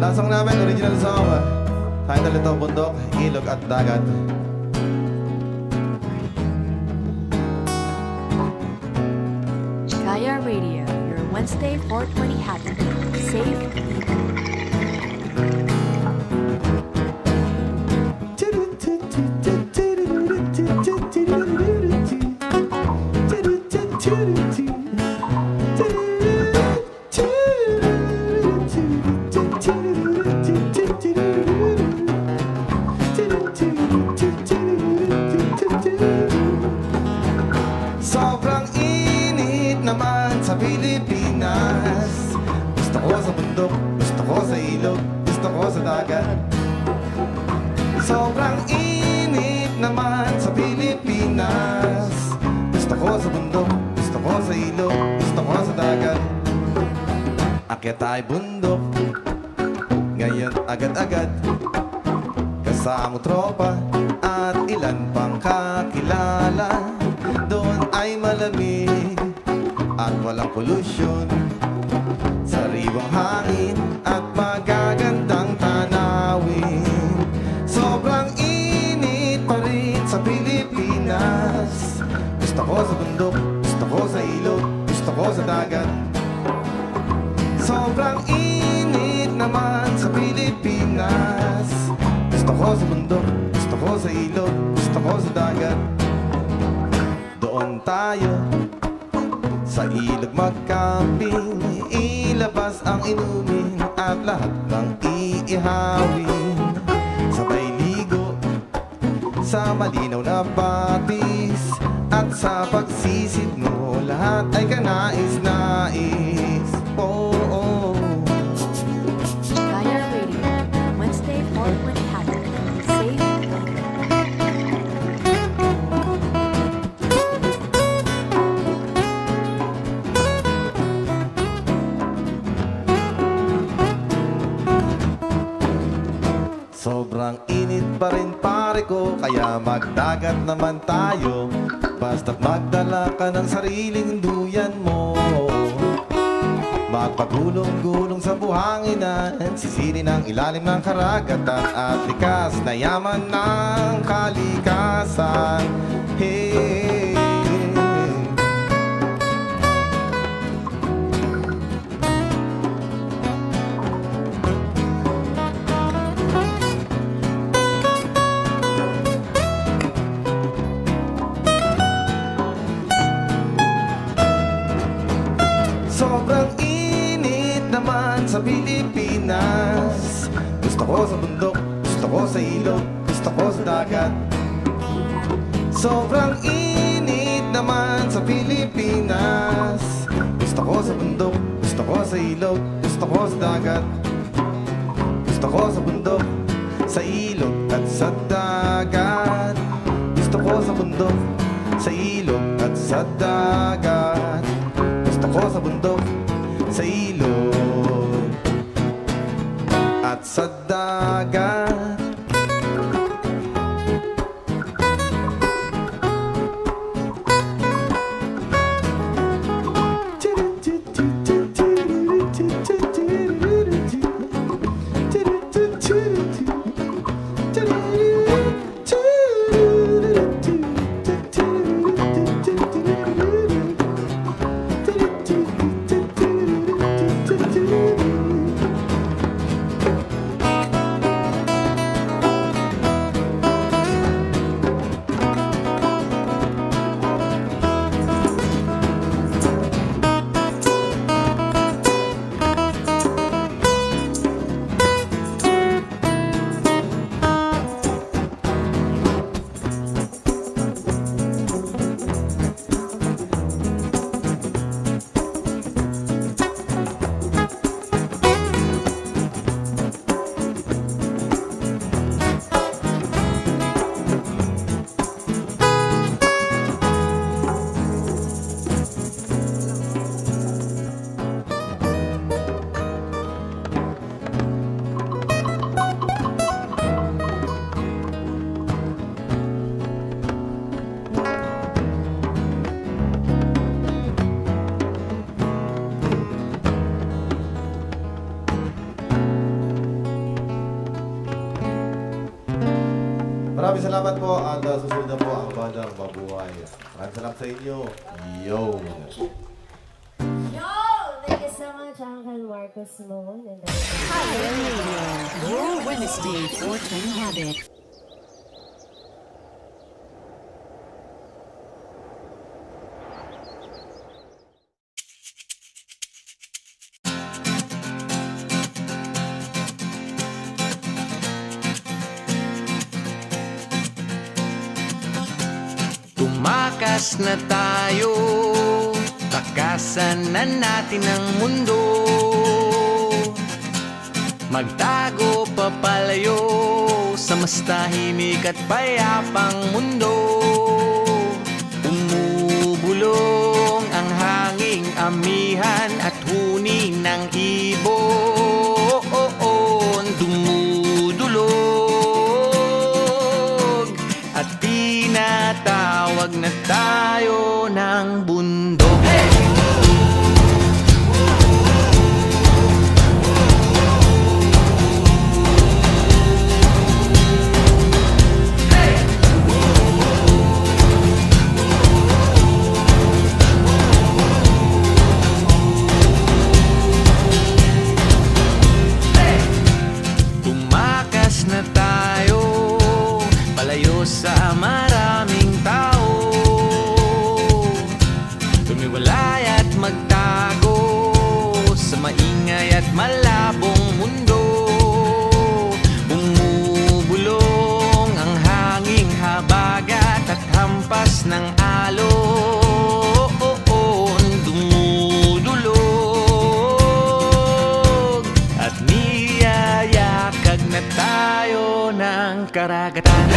Last song namin, original song. Title ito, Bundok, Ilog at Dagat. Kaya Radio, your Wednesday 420 happy. Safe people. Sobrang init naman sa Pilipinas. Gusto ko sa bundok, gusto ko sa ilog, gusto ko sa dagat. Sobrang init naman sa Pilipinas. Gusto ko sa bundok, gusto ko sa ilog, gusto ko sa dagat. Akyat tayo bundok, ngayon agad-agad. Kasama tropa at ilan pang kakilala. Doon ay malamig at walang pollution, sariwang hangin at magagandang tanawin. Sobrang init pa rin sa Pilipinas. Gusto ko sa bundok, gusto ko sa ilog, gusto ko sa dagat. Sobrang init naman sa Pilipinas. Gusto ko sa bundok, gusto ko sa ilog, gusto ko sa dagat. Doon tayo sa ilog mag-camping, ilabas ang inumin at lahat ng iihawin. Sabay ligo sa malinaw na batis, at sa pagsisid mo lahat ay kanais-nais. Oh, oh. Kaya Radio, Wednesday 420 happy. Safe people. Sobrang init pa rin pare ko, kaya magdagat naman tayo. Basta't magdala ka ng sariling duyan mo. Magpagulong-gulong sa buhanginan, sisiri ng ilalim ng karagatan, at likas na yaman ng kalikasan. Hey. Sobrang init naman sa Pilipinas. Gusto ko sa bundok, gusto ko sa ilog, gusto ko sa dagat. Sobrang init naman sa Pilipinas. Gusto ko sa bundok, gusto ko sa ilog, gusto ko sa dagat. Gusto ko sa bundok, sa ilog at sa dagat. Gusto ko sa bundok, sa ilog at sa dagat. Gusto ko sa bundok, sa ilog at sa dagat. Maraming salamat po at susunod na po ang bandang mabuhay. Maraming salamat sa inyo. Yo! Yo! Thank you so much, Uncle Marcos Moon. And Highway Radio, your Wednesday 420 habit. Tumakas na tayo, takasan na natin ang mundo. Magtago papalayo sa mas tahimik at payapang mundo. Umubulong ang hanging amihan at huni ng ibon. Dumudulog at tinatawag na tayo ng bundok. Tumakas na tayo, palayo sa maraming tao. Tumiwalay at magtago sa maingay at malabong mundo. Bumubulong ang hanging habagat at hampas ng alon. Dumudulog at niyayakag na tayo ng karagatan.